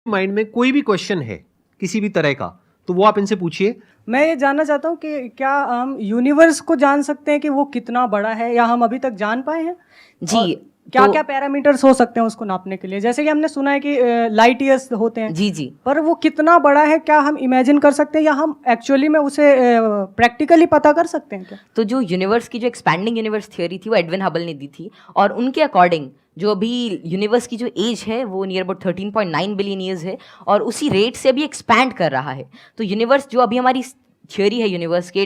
Mind में कोई भी क्वेश्चन है किसी भी तरह का तो वो आप इनसे पूछिए। मैं ये जानना चाहता हूँ कि क्या हम यूनिवर्स को जान सकते हैं कि वो कितना बड़ा है, या हम अभी तक जान पाए हैं? जी, क्या क्या पैरामीटर्स हो सकते हैं उसको नापने के लिए? जैसे कि हमने सुना है कि लाइट ईयर्स होते हैं। जी जी। पर वो कितना बड़ा है, क्या हम इमेजिन कर सकते हैं, या हम एक्चुअली में उसे प्रैक्टिकली पता कर सकते हैं क्या? तो जो यूनिवर्स की जो एक्सपैंडिंग यूनिवर्स थ्योरी थी वो एडविन हबल ने दी थी, और उनके अकॉर्डिंग जो अभी यूनिवर्स की जो एज है वो नियर अबाउट 13.9 बिलियन ईयर्स है, और उसी रेट से अभी एक्सपैंड कर रहा है। तो यूनिवर्स जो अभी हमारी थ्योरी है यूनिवर्स के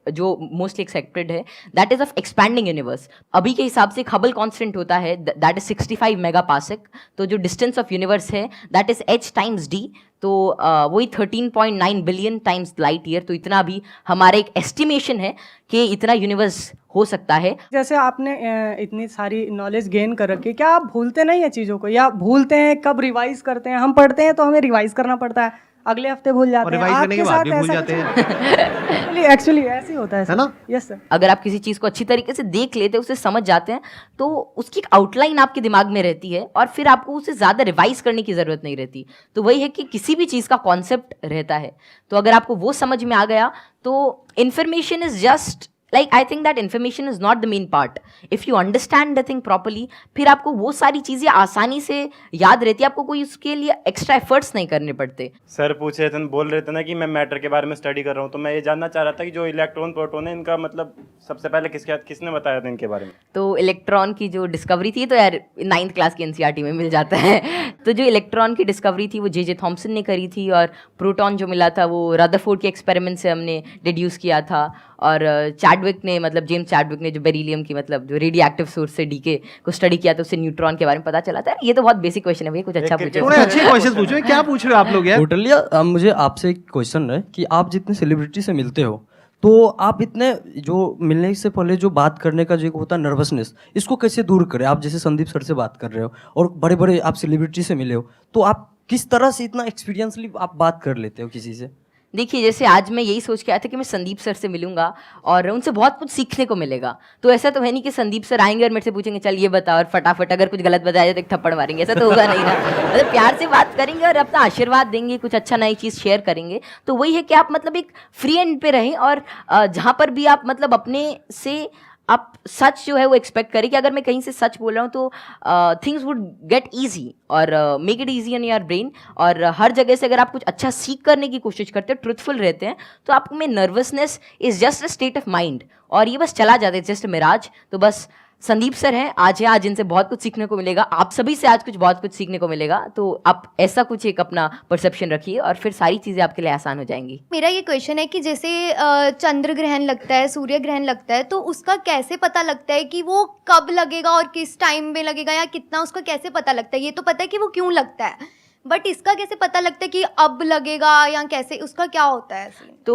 जो मोस्टली एक्सेप्टेड है, that is of expanding universe. अभी के हिसाब से हबल कांस्टेंट होता है दैट इज 65 मेगा पास्क। तो जो डिस्टेंस ऑफ यूनिवर्स है that is h times d, तो वही 13.9 बिलियन टाइम्स लाइट ईयर। तो इतना भी हमारा एक एस्टिमेशन है कि इतना यूनिवर्स हो सकता है। जैसे आपने इतनी सारी नॉलेज गेन कर रखी है, क्या आप भूलते नहीं है चीज़ों को, या भूलते हैं? कब रिवाइज करते हैं? हम पढ़ते हैं तो हमें रिवाइज करना पड़ता है, अगले हफ्ते भूल जाते हैं, आपके साथ भूल जाते हैं। एक्चुअली ऐसे ही होता है ना? Yes sir. अगर आप किसी चीज़ को अच्छी तरीके से देख लेते हैं, उसे समझ जाते हैं, तो उसकी एक आउटलाइन आपके दिमाग में रहती है, और फिर आपको उसे ज़्यादा रिवाइज करने की ज़रूरत नहीं रहती। तो वही है कि किसी भी चीज़ का कॉन्सेप्ट रहता है, तो अगर आपको वो समझ में आ गया तो information is just like, I think that information is not the main part. If you understand the thing properly, फिर आपको वो सारी चीज़ें आसानी से याद रहती है, आपको कोई उसके लिए एक्स्ट्रा एफर्ट्स नहीं करने पड़ते। सर पूछ रहे थे, बोल रहे थे ना कि मैं मैटर के बारे में स्टडी कर रहा हूँ, तो मैं ये जानना चाह रहा था कि जो इलेक्ट्रॉन प्रोटॉन है इनका मतलब सबसे पहले किसने बताया था इनके बारे में? तो इलेक्ट्रॉन की जो डिस्कवरी थी, तो यार 9th क्लास की एनसीईआरटी में मिल जाता है। तो जो इलेक्ट्रॉन की डिस्कवरी थी वो जे थॉमसन ने करी थी, और प्रोटॉन जो मिला था वो रदरफोर्ड के एक्सपेरिमेंट से हमने डिड्यूस किया था। और चैडविक ने, मतलब जेम्स चैडविक ने, जो बेरिलियम की मतलब जो रेडियो एक्टिव सोर्स से डीके को स्टडी किया था, उससे न्यूट्रॉन के बारे में पता चला था। ये तो बहुत बेसिक क्वेश्चन है भैया, कुछ अच्छा पूछो। थोड़े अच्छे क्वेश्चन पूछो। क्या पूछ रहे हो आप लोग यार? टोटलिया, मुझे आपसे एक क्वेश्चन है कि आप जितने सेलिब्रिटी से मिलते हो, तो आप इतने जो मिलने से पहले जो बात करने का जो एक होता है नर्वसनेस, इसको कैसे दूर करें? आप जैसे संदीप सर से बात कर रहे हो और बड़े बड़े आप सेलिब्रिटी से मिले हो, तो आप किस तरह से इतना एक्सपीरियंसली आप बात कर लेते हो किसी से? देखिए, जैसे आज मैं यही सोच के आया था कि मैं संदीप सर से मिलूंगा और उनसे बहुत कुछ सीखने को मिलेगा। तो ऐसा तो है नहीं कि संदीप सर आएंगे और मेरे से पूछेंगे चल ये बता, और फटाफट अगर कुछ गलत बताया जाए तो एक थप्पड़ मारेंगे। ऐसा तो होगा नहीं ना। मतलब प्यार से बात करेंगे और अपना आशीर्वाद देंगे, कुछ अच्छा नई चीज़ शेयर करेंगे। तो वही है कि आप मतलब एक फ्री एंड पे रहें, और जहाँ पर भी आप मतलब अपने से आप सच जो है वो एक्सपेक्ट करें कि अगर मैं कहीं से सच बोल रहा हूँ तो थिंग्स वुड गेट ईजी, और make it easy in your brain. और हर जगह से अगर आप कुछ अच्छा सीख करने की कोशिश करते हो, ट्रुथफुल रहते हैं, तो आप में nervousness is just a state of mind, और ये बस चला जाता है, जस्ट मिराज। तो बस संदीप सर हैं आज इनसे बहुत कुछ सीखने को मिलेगा, आप सभी से आज बहुत कुछ सीखने को मिलेगा। तो आप ऐसा कुछ एक अपना परसेप्शन रखिए और फिर सारी चीज़ें आपके लिए आसान हो जाएंगी। मेरा ये क्वेश्चन है कि जैसे चंद्र ग्रहण लगता है, सूर्य ग्रहण लगता है, तो उसका कैसे पता लगता है कि वो कब लगेगा और किस टाइम में लगेगा, या कितना, उसका कैसे पता लगता है? ये तो पता है कि वो क्यों लगता है, बट इसका कैसे पता लगता है कि अब लगेगा, या कैसे, उसका क्या होता है? तो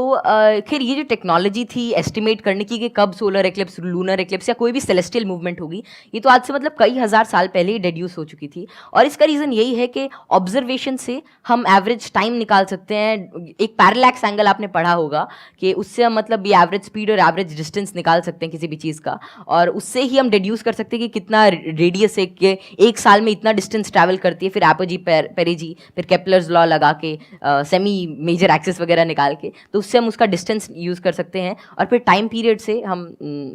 खैर ये जो टेक्नोलॉजी थी एस्टिमेट करने की कि कब सोलर एक्लिप्स, लूनर एक्लिप्स या कोई भी सेलेस्टियल मूवमेंट होगी, ये तो आज से मतलब कई हज़ार साल पहले ही डेड्यूस हो चुकी थी। और इसका रीज़न यही है कि ऑब्जर्वेशन से हम एवरेज टाइम निकाल सकते हैं। एक पैरेलैक्स एंगल आपने पढ़ा होगा कि उससे हम मतलब ये एवरेज स्पीड और एवरेज डिस्टेंस निकाल सकते हैं किसी भी चीज़ का, और उससे ही हम डिड्यूस कर सकते हैं कि कितना रेडियस है कि एक साल में इतना डिस्टेंस ट्रैवल करती है। फिर एपोजी पेरेजी, फिर केपलर्स लॉ लगा के सेमी मेजर एक्सिस वगैरह निकाल के, तो उससे हम उसका डिस्टेंस यूज़ कर सकते हैं, और फिर टाइम पीरियड से हम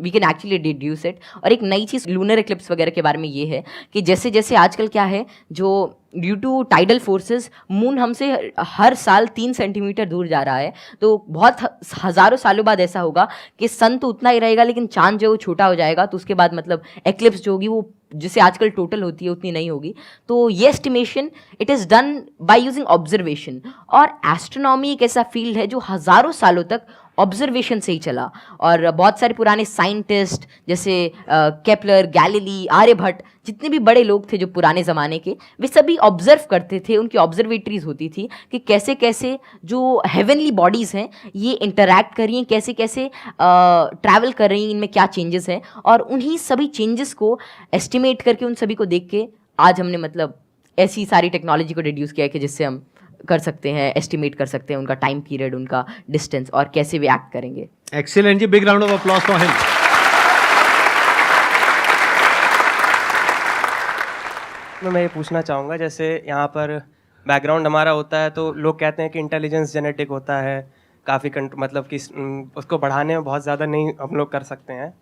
we can actually deduce it. और एक नई चीज़ लूनर एक्लिप्स वगैरह के बारे में ये है कि जैसे जैसे आजकल क्या है, जो due to tidal forces moon हमसे हर साल 3 सेंटीमीटर दूर जा रहा है। तो बहुत हज़ारों सालों बाद ऐसा होगा कि सन तो उतना ही रहेगा, लेकिन चांद जो वो छोटा हो जाएगा, तो उसके बाद मतलब एक्लिप्स जो होगी वो जिसे आजकल टोटल होती है उतनी नहीं होगी। तो ये estimation it is done by using observation. और एस्ट्रोनॉमी एक ऐसा फील्ड है जो हज़ारों सालों तक ऑब्जर्वेशन से ही चला, और बहुत सारे पुराने साइंटिस्ट जैसे केपलर, गैलीली, आर्यभट्ट, जितने भी बड़े लोग थे जो पुराने ज़माने के, वे सभी ऑब्जर्व करते थे। उनकी ऑब्जर्वेटरीज होती थी कि कैसे कैसे जो हेवनली बॉडीज़ हैं ये इंटरैक्ट कर रही हैं, कैसे कैसे ट्रैवल कर रही हैं, इनमें क्या चेंजेस हैं, और उन्हीं सभी चेंजेस को एस्टिमेट करके, उन सभी को देख के आज हमने मतलब ऐसी सारी टेक्नोलॉजी को डिड्यूस किया है कि जिससे हम कर सकते हैं, एस्टिमेट कर सकते हैं उनका टाइम पीरियड, उनका डिस्टेंस, और कैसे वे एक्ट करेंगे। एक्सीलेंट जी, big round of applause for him. मैं ये पूछना चाहूँगा, जैसे यहाँ पर बैकग्राउंड हमारा होता है तो लोग कहते हैं कि इंटेलिजेंस जेनेटिक होता है, काफ़ी मतलब कि उसको बढ़ाने में बहुत ज़्यादा नहीं हम लोग कर सकते हैं।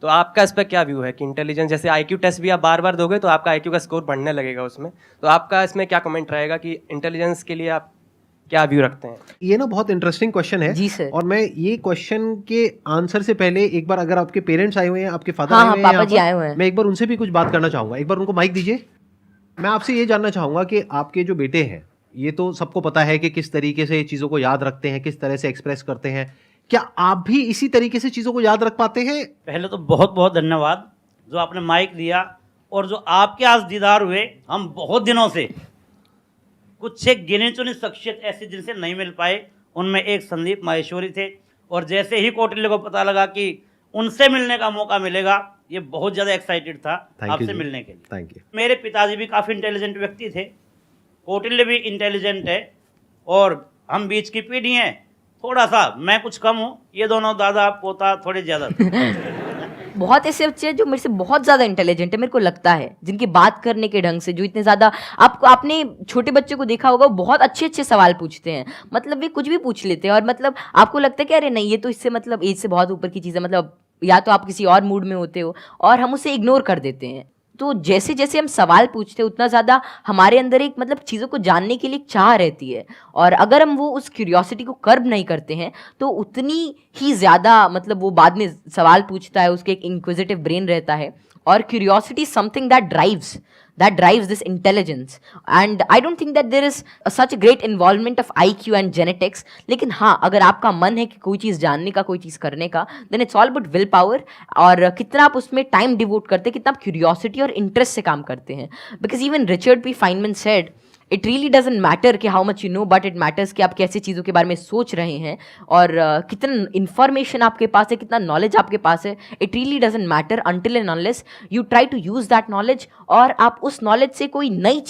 तो आपका इस पर क्या व्यू है कि इंटेलिजेंस, जैसे आईक्यू टेस्ट भी आप बार बार दोगे तो आपका आईक्यू का स्कोर बढ़ने लगेगा उसमें, तो आपका इसमें क्या कमेंट रहेगा कि इंटेलिजेंस के लिए आप क्या व्यू रखते हैं? ये ना बहुत इंटरेस्टिंग क्वेश्चन है जी सर। और मैं ये क्वेश्चन के आंसर से पहले एक बार, अगर आपके पेरेंट्स आए हुए हैं, आपके फादर हाँ, आए हुए हैं पापा यहाँ जी पर, आए हुए हैं। मैं एक बार उनसे भी कुछ बात करना चाहूंगा। एक बार उनको माइक दीजिए। मैं आपसे ये जानना चाहूंगा कि आपके जो बेटे हैं, ये तो सबको पता है कि किस तरीके से चीज़ों को याद रखते हैं, किस तरह से एक्सप्रेस करते हैं, क्या आप भी इसी तरीके से चीज़ों को याद रख पाते हैं? पहले तो बहुत बहुत धन्यवाद जो आपने माइक दिया, और जो आपके आज दीदार हुए। हम बहुत दिनों से कुछ एक गिने चुने शख्सियत ऐसे जिनसे नहीं मिल पाए, उनमें एक संदीप माहेश्वरी थे, और जैसे ही कौटिल्य को पता लगा कि उनसे मिलने का मौका मिलेगा, ये बहुत ज़्यादा एक्साइटेड था आपसे मिलने के लिए। Thank you. मेरे पिताजी भी काफ़ी इंटेलिजेंट व्यक्ति थे, कौटिल्य भी इंटेलिजेंट है, और हम बीच की पीढ़ी हैं। थोड़ा सा मैं कुछ कम हूँ, ये दोनों दादा पोता थोड़े ज़्यादा बहुत ऐसे बच्चे हैं जो मेरे से बहुत ज़्यादा इंटेलिजेंट है, मेरे को लगता है, जिनकी बात करने के ढंग से, जो इतने ज़्यादा, आपने छोटे बच्चे को देखा होगा, बहुत अच्छे अच्छे सवाल पूछते हैं, मतलब वे कुछ भी पूछ लेते हैं, और मतलब आपको लगता है कि अरे नहीं, ये तो इससे मतलब एज से बहुत ऊपर की चीज़ है, मतलब या तो आप किसी और मूड में होते हो, और हम उसे इग्नोर कर देते हैं। तो जैसे जैसे हम सवाल पूछते हैं, उतना ज़्यादा हमारे अंदर एक मतलब चीज़ों को जानने के लिए एक चाह रहती है, और अगर हम वो उस क्यूरियोसिटी को कर्ब नहीं करते हैं तो उतनी ही ज़्यादा मतलब वो बाद में सवाल पूछता है, उसके एक इंक्विजिटिव ब्रेन रहता है, और curiosity something that drives this intelligence, and I don't think that there is such a great involvement of IQ and genetics. लेकिन हाँ, अगर आपका मन है कि कोई चीज़ जानने का, कोई चीज़ करने का, then it's all about will power, और कितना आप उसमें टाइम डिवोट करते हैं, कितना आप क्यूरियोसिटी और इंटरेस्ट से काम करते हैं। Because even Richard P Feynman said, it really doesn't matter कि how much you know, but it matters कि आप कैसे चीज़ों के बारे में सोच रहे हैं, और कितना इन्फॉर्मेशन आपके पास है, कितना नॉलेज आपके पास है। It really doesn't matter until and unless you try to use that knowledge, और आप उस नॉलेज से कोई नई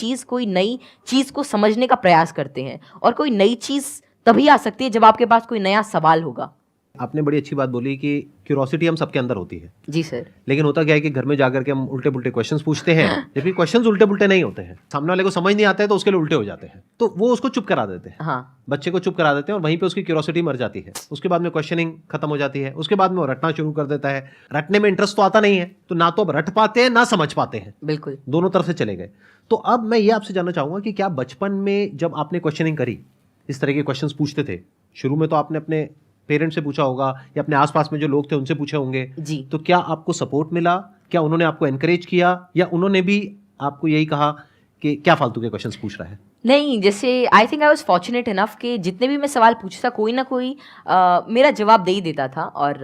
चीज़ को समझने का प्रयास करते हैं, और कोई नई चीज़ तभी आ सकती है जब आपके पास कोई नया सवाल होगा। आपने बड़ी अच्छी बात बोली कि क्यूरोसिटी हम सबके अंदर होती है, जी सर। लेकिन होता क्या है कि घर में जाकर के हम उल्टे पुल्टे क्वेश्चंस पूछते हैं, जबकि क्वेश्चंस उल्टे पुल्टे नहीं होते हैं, सामने वाले को समझ नहीं आता है तो उसके लिए उल्टे हो जाते हैं, तो वो उसको चुप करा देते हैं। हाँ, बच्चे को चुप करा देते हैं और वहीं पे उसकी क्यूरोसिटी मर जाती है। उसके बाद में क्वेश्चनिंग खत्म हो जाती है, उसके बाद में वो रटना शुरू कर देता है। रटने में इंटरेस्ट तो आता नहीं है, तो ना तो अब रट पाते हैं ना समझ पाते हैं, बिल्कुल दोनों तरफ से चले गए। तो अब मैं ये आपसे जानना चाहूंगा कि क्या बचपन में जब आपने क्वेश्चनिंग करी, इस तरह के क्वेश्चंस पूछते थे, शुरू में तो आपने अपने पेरेंट्स से पूछा होगा या अपने आसपास में जो लोग थे उनसे पूछे होंगे जी। तो क्या आपको सपोर्ट मिला? क्या उन्होंने आपको एनकरेज किया या उन्होंने भी आपको यही कहा कि क्या फालतू के क्वेश्चंस पूछ रहा है? नहीं, जैसे I think I was fortunate enough कि जितने भी मैं सवाल पूछता, कोई ना कोई मेरा जवाब दे ही देता था। और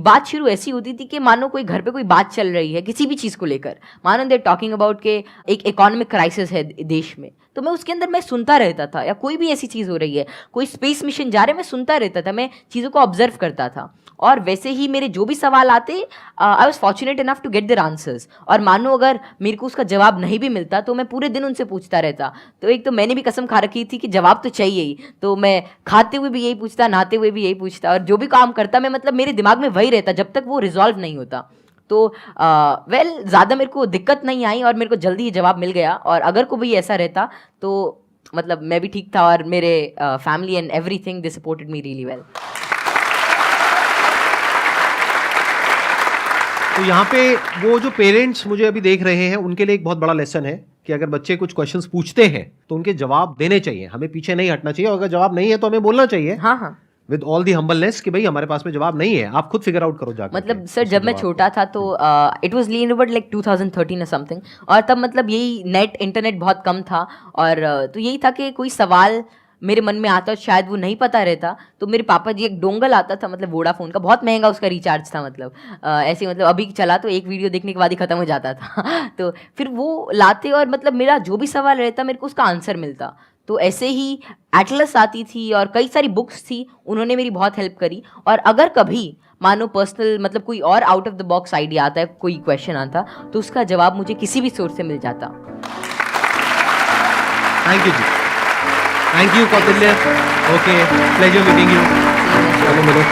बात शुरू ऐसी होती थी कि मानो कोई घर पे कोई बात चल रही है किसी भी चीज़ को लेकर, मानो दे टॉकिंग अबाउट के एक इकोनॉमिक क्राइसिस है देश में, तो मैं उसके अंदर मैं सुनता रहता था, या कोई भी ऐसी चीज़ हो रही है, कोई स्पेस मिशन जा रहे हैं, मैं सुनता रहता था, मैं चीज़ों को ऑब्जर्व करता था, और वैसे ही मेरे जो भी सवाल आते, I was fortunate enough to get their answers. और मानो अगर मेरे को उसका जवाब नहीं भी मिलता तो मैं पूरे दिन उनसे पूछता रहता। तो एक तो मैंने भी कसम खा रखी थी कि जवाब तो चाहिए ही, तो मैं खाते हुए भी यही पूछता, नहाते हुए भी यही पूछता, और जो भी काम करता मैं मतलब मेरे दिमाग में वही रहता जब तक वो रिजॉल्व नहीं होता। तो ज़्यादा मेरे को दिक्कत नहीं आई और मेरे को जल्दी ही जवाब मिल गया। और अगर कोई भी ऐसा रहता तो मतलब मैं भी ठीक था, और मेरे family and everything they supported me really well. तो यहाँ पे वो जो पेरेंट्स मुझे अभी देख रहे हैं उनके लिए एक बहुत बड़ा लेसन है कि अगर बच्चे कुछ क्वेश्चंस पूछते हैं तो उनके जवाब देने चाहिए, हमें पीछे नहीं हटना चाहिए, और अगर जवाब नहीं है तो हमें बोलना चाहिए हाँ विद ऑल दी हम्बलनेस कि भाई हमारे पास में जवाब नहीं है, आप खुद फिगर आउट करो जाकर। मतलब सर जब मैं छोटा था तो it was lean about like 2013 और समथिंग, और तब मतलब यही इंटरनेट बहुत कम था, और तो यही था कि कोई सवाल मेरे मन में आता, शायद वो नहीं पता रहता, तो मेरे पापा जी एक डोंगल आता था, मतलब वोडाफोन का, बहुत महंगा उसका रिचार्ज था, मतलब ऐसे मतलब अभी चला तो एक वीडियो देखने के बाद ही खत्म हो जाता था तो फिर वो लाते और मतलब मेरा जो भी सवाल रहता मेरे को उसका आंसर मिलता। तो ऐसे ही एटलस आती थी और कई सारी बुक्स थी, उन्होंने मेरी बहुत हेल्प करी। और अगर कभी मानो पर्सनल मतलब कोई और out of the box idea आता है, कोई क्वेश्चन आता, तो उसका जवाब मुझे किसी भी सोर्स से मिल जाता। थैंक यू जी, thank you Kautilya. Okay, pleasure meeting you. चलो मिलो।